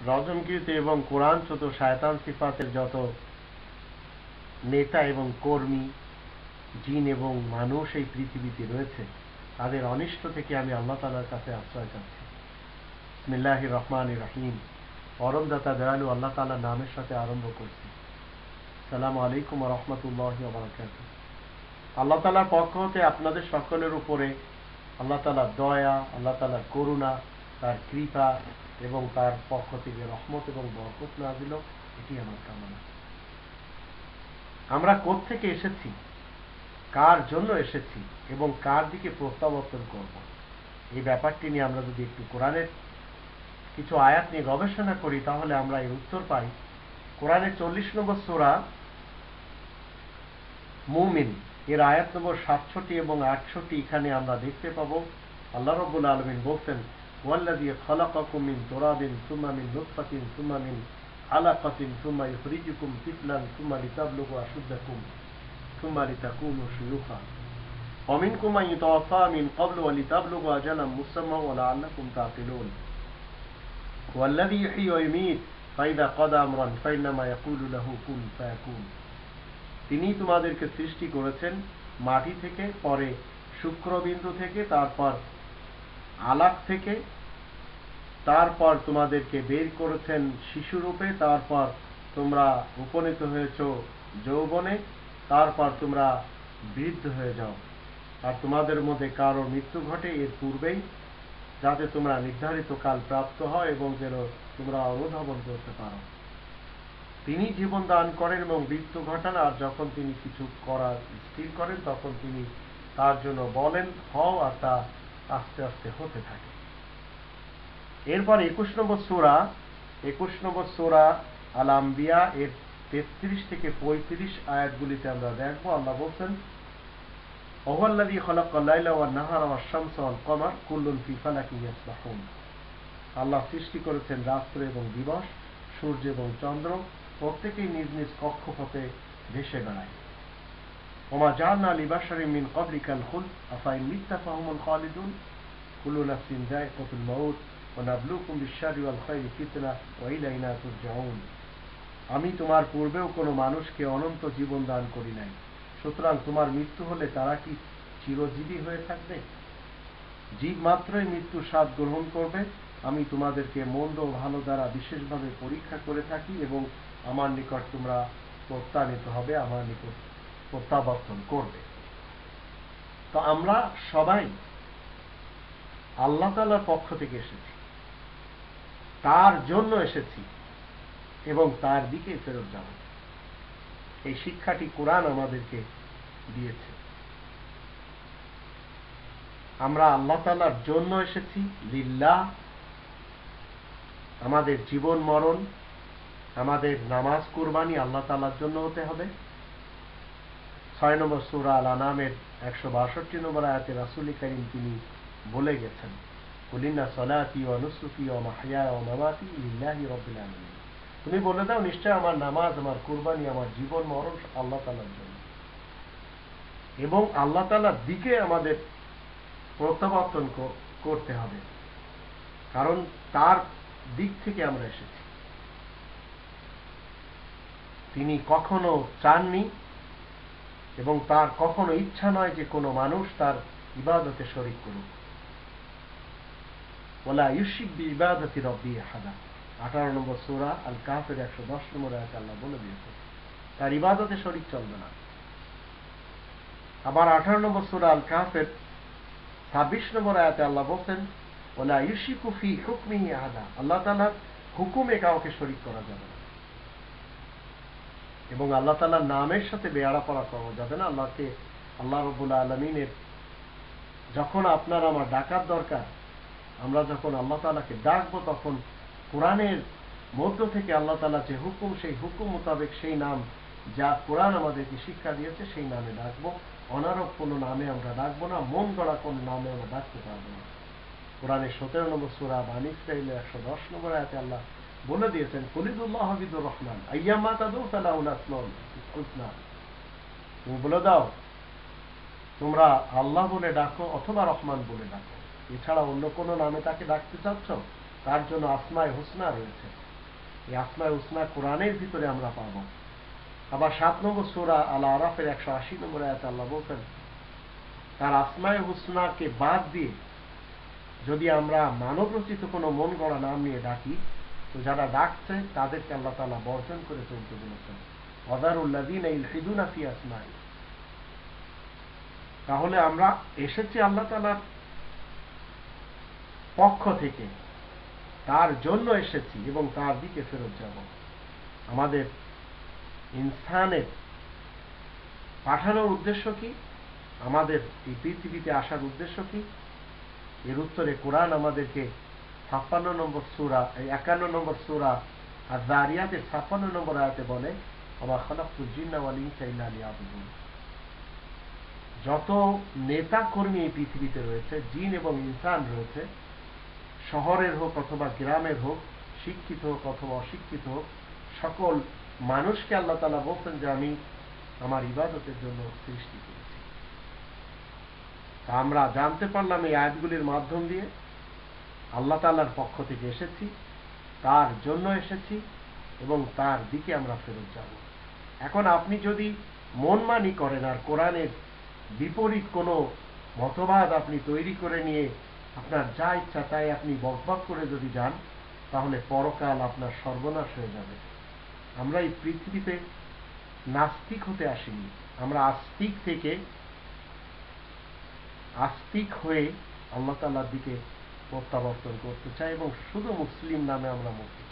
রজমকৃত এবং কোরআনচ্যুত শয়তান সিফাতের যত নেতা এবং কর্মী, জিন এবং মানুষ এই পৃথিবীতে রয়েছে, তাদের অনিষ্ট থেকে আমি আল্লাহ তাআলার কাছে আশ্রয় চাচ্ছি। বিসমিল্লাহির রহমানির রহিম। পরমদাতা দয়ালু আল্লাহ তাআলার নামের সাথে আরম্ভ করছি। আসসালামু আলাইকুম ওয়া রাহমাতুল্লাহি ওয়া বারাকাতুহু। আল্লাহ তাআলার পক্ষ হতে আপনাদের সকলের উপরে আল্লাহ তাআলার দয়া, আল্লাহ তাআলার করুণা, তার কৃপা এবং তার পক্ষ থেকে রহমত এবং বরকত নাযিল হোক, এটি আমার কামনা। আমরা কোত্থেকে এসেছি, কার জন্য এসেছি এবং কার দিকে প্রত্যাবর্তন করব, এই ব্যাপারটি নিয়ে আমরা যদি একটু কোরআনের কিছু আয়াত নিয়ে গবেষণা করি, তাহলে আমরা এর উত্তর পাই কোরআনের 40 নম্বর সূরা মুমিন এর আয়াত নম্বর 67 এবং 68। এখানে আমরা দেখতে পাবো আল্লাহ রাব্বুল আলামিন বলছেন, ওয়াল্লাযী খালাকাকুম মিন তুরাবিন সুম্মা মিন নুতফাতিন সুম্মা মিন আলাকাতিন সুম্মা ইখরিজুকুম তিফলান সুম্মা লিতাবলুগু আশুদ্দাকুম সুম্মা লিতাকুনু শুয়ুখা ওয়া মিনকুম মান ইউতাওয়াফা মিন ক্বাবলু ওয়া লিতাবলুগু আজালাম মুসাম্মা ওয়া লাআল্লাকুম তাকিলুন ওয়াল্লাযী ইহয়ী ওয়া ইউমীত ফাইযা ক্বাদা আমরান ফাইন্নামা ইয়াকুলু লাহু কুন ফায়াকুন। তিনি তোমাদেরকে সৃষ্টি করেছেন মাটি থেকে, পরে শুক্রবিন্দু থেকে, তারপর আলাক থেকে, তারপর তোমাদেরকে বের করেছেন শিশুরূপে, তারপর তোমরা উপনীত হয়েছ যৌবনে, তারপর তোমরা বৃদ্ধ হয়ে যাও। আর তোমাদের মধ্যে কারো মৃত্যু ঘটে এর পূর্বেই, যাতে তোমরা নির্ধারিত কাল প্রাপ্ত হও এবং যেন তোমরা অনুধাবন করতে পারো। তিনি জীবন দান করেন এবং মৃত্যু ঘটান, আর যখন তিনি কিছু করার স্থির করেন তখন তিনি তার জন্য বলেন হও, আর তা আস্তে আস্তে হতে থাকে। এরপর 21 নম্বর সূরা আল আম্বিয়া এর 33 থেকে 35 আয়াতগুলিতে আমরা দেখব আল্লাহ বলছেন, ওয়াল্লাযী খালাকাল লাইলা ওয়ান নাহারা ওয়াশ শামসা ওয়াল কমার কুল্লুন ফি ফালাকিন ইয়াসবাহুন। আল্লাহ সৃষ্টি করেছেন রাত্র এবং দিবস, সূর্য এবং চন্দ্র, প্রত্যেকেই নিজ নিজ কক্ষপথে ভেসে বেড়ায়। ওমা জাআলনা লিবাশারিন মিন ক্বাবলিকাল খুলদ আফাইন মিত্তা ফাহুমুল খালিদুন কুল্লু নাফসিন যায়িকাতুল মাউত ওয়া নাবলুকুম বিশ-শাররি ওয়াল খায়রি ফিতনাহ ওয়া ইলাইনা তুরজাউন। আমি তোমার পূর্বেও কোনো মানুষকে অনন্ত জীবন দান করি নাই, সুতরাং তোমার মৃত্যু হলে তারা কি চিরজীবী হয়ে থাকবে? জীব মাত্রই মৃত্যুর স্বাদ গ্রহণ করবে। আমি তোমাদেরকে মন্দ ও ভালো দ্বারা বিশেষভাবে পরীক্ষা করে থাকি এবং আমার নিকট তোমরা প্রত্যানীত হবে, আমার নিকট প্রত্যাবর্তন করবে। তো আমরা সবাই আল্লাহ তাআলার পক্ষ থেকে এসেছি, তার জন্য এসেছি এবং তার দিকে ফেরত যাব। এই শিক্ষাটি কোরআন আমাদেরকে দিয়েছে। আমরা আল্লাহ তাআলার জন্য এসেছি, লিল্লাহ। আমাদের জীবন মরণ, আমাদের নামাজ কুরবানি আল্লাহ তাআলার জন্য হতে হবে। 6 নম্বর সূরা আল আনামের 162 নম্বর আয়াতে রাসূল কারীম তিনি বলে গেছেন, কুল ইন্না সলাতি ওয়া নুসুকি ওয়া মাহইয়ায়া ওয়া মামাতি লিল্লাহি রাব্বিল আলামিন। তুমি বলে দাও, নিশ্চয় আমার নামাজ, আমার কুরবানি, আমার জীবন মরণ আল্লাহ তাআলার জন্য, এবং আল্লাহ তাআলার দিকে আমাদের প্রত্যাবর্তন করতে হবে, কারণ তার দিক থেকে আমরা এসেছি। তিনি কখনো চাননি এবং তার কখনো ইচ্ছা নয় যে কোনো মানুষ তার ইবাদতে শরীক করুক। ওয়ালা ইউশরিক বিইবাদাতি রাব্বি আহাদা। 18 নম্বর সূরা আল কাহফের 110 নম্বর আয়াতে আল্লাহ বলে দিয়েছেন তার ইবাদতে শরীক চলবে না। আবার 18 নম্বর সূরা আল কাহফের 26 নম্বর আয়াতে আল্লাহ বলেন, ওয়ালা ইউশরিকু ফি হুকমিহি আহাদা। আল্লাহ তাআলার হুকুমে কাউকে শরীক করা যাবে না এবং আল্লাহ তাআলার নামের সাথে বেয়াড়াপড়া করা যাবে না। আল্লাহ রাব্বুল আলামিনের যখন আপনার আমার ডাকার দরকার, আমরা যখন আল্লাহ তাআলাকে ডাকবো, তখন কোরআনের মধ্য থেকে আল্লাহ তাআলা যে হুকুম, সেই হুকুম মোতাবেক সেই নাম যা কোরআন আমাদেরকে শিক্ষা দিয়েছে সেই নামে ডাকবো। অনারব কোনো নামে আমরা ডাকবো না, মন গড়া কোন নামে আমরা ডাকতে পারবো না। কোরআনের 17 নম্বর সূরা বানী ইসরাঈলের 110 নম্বর আয়াতে আল্লাহ বলে দিয়েছেন, কুলিদুল্লাহ বিদুর রহমান আইয়ামা তাদউ ফালাহুল আসমাউল হুসনা। তুমি বলে দাও, তোমরা আল্লাহ বলে ডাকো অথবা রহমান বলে ডাকো, এছাড়া অন্য কোনো নামে তাকে ডাকতে চাচ্ছ, তার জন্য আসমায়ে হুসনা রয়েছে। এই আসমায়ে হুসনা কোরআনের ভিতরে আমরা পাবো। আবার 7 নম্বর সূরা আল আরাফের 180 নম্বর আয়াতে আল্লাহ বলছেন, তার আসমায়ে হুসনাকে বাদ দিয়ে যদি আমরা মানব রচিত কোনো মন গড়া নাম নিয়ে ডাকি, তো যারা ডাকছে তাদেরকে আল্লাহ তাআলা বর্জন করে চলতে বলেছেন। ওয়াযারুল্লাযীনা ইউলহিদুনা ফি আসমাই। তাহলে আমরা এসেছি আল্লাহ তাআলার পক্ষ থেকে, তার জন্য এসেছি এবং তার দিকে ফেরত যাব। আমাদের ইনসানের পাঠানোর উদ্দেশ্য কি? আমাদের এই পৃথিবীতে আসার উদ্দেশ্য কি? এর উত্তরে কোরআন আমাদেরকে 56 নম্বর সূরা 51 নম্বর সূরা আয-যারিয়াতের 56 নম্বর আয়াতে বলে, ওয়া খালাকতুল জিন্না ওয়াল ইনসা ইল্লা লিয়াবুদুন। যত নেতা কর্মী এই পৃথিবীতে রয়েছে, জিন এবং ইনসান রয়েছে, শহরের হোক অথবা গ্রামের হোক, শিক্ষিত হোক অথবা অশিক্ষিত হোক, সকল মানুষকে আল্লাহ তাআলা বলছেন যে আমি আমার ইবাদতের জন্য সৃষ্টি করেছি। তা আমরা জানতে পারলাম এই আয়াতগুলির মাধ্যম দিয়ে আল্লাহ তাআলার পক্ষ থেকে এসেছি, তার জন্য এসেছি এবং তার দিকে আমরা ফেরত যাব। এখন আপনি যদি মনমানি করেন আর কোরআনের বিপরীত কোনো মতবাদ আপনি তৈরি করে নিয়ে আপনার যা ইচ্ছা তাই আপনি বকবক করে যদি যান, তাহলে পরকাল আপনার সর্বনাশ হয়ে যাবে। আমরা এই পৃথিবীতে নাস্তিক হতে আসিনি, আমরা আস্তিক থেকে আস্তিক হয়ে আল্লাহ তাআলার দিকে প্রত্যাবর্তন করতে চাই এবং শুধু মুসলিম নামে আমরা মুক্তি